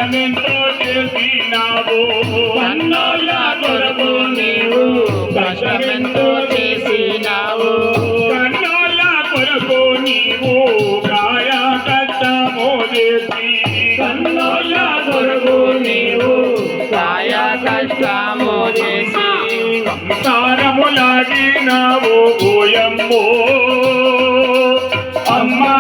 కష్టమెంతో చేసినావు కన్నోళ్ళ కొరకు నీవు కష్టమెంతో చేసినావు కన్నోళ్ళ కొరకు నీవు కాయ కష్టమో చేసి కన్నోళ్ళ కొరకు నీవు కాయ కష్టము చేసి సంసారములాగినావు ఓయమ్మో అమ్మా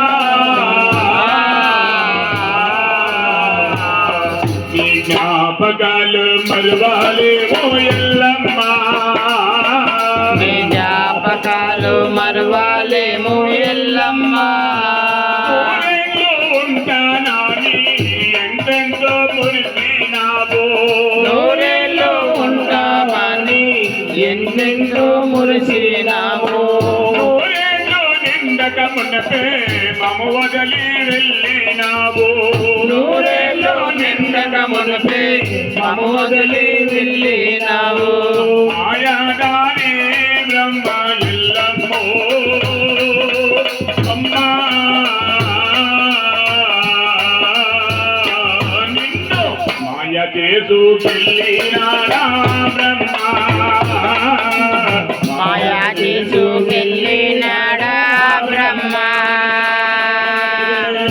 నీ జ్ఞాపకాలు మరువాలి ఓయల్లమ్మా నీ జ్ఞాపకాలు మరువాలేము ఎల్లమ్మా ఉంటానని ఎంతెంతో మురిసినావు నూరేళ్ళు ఉంటామని ఎందెంతో మురిసినాము నిండక మునపే మము వదలి వెళ్ళినావు నూరేళ్ళు నిండక మునిపే మము వదిలి వెళ్ళినావు మాయాదాని బ్రహ్మ ఎల్లమ్మో అమ్మా నిన్ను మాయ చేసు వెళ్ళినాడా బ్రహ్మ మాయా చేసుకెళ్ళి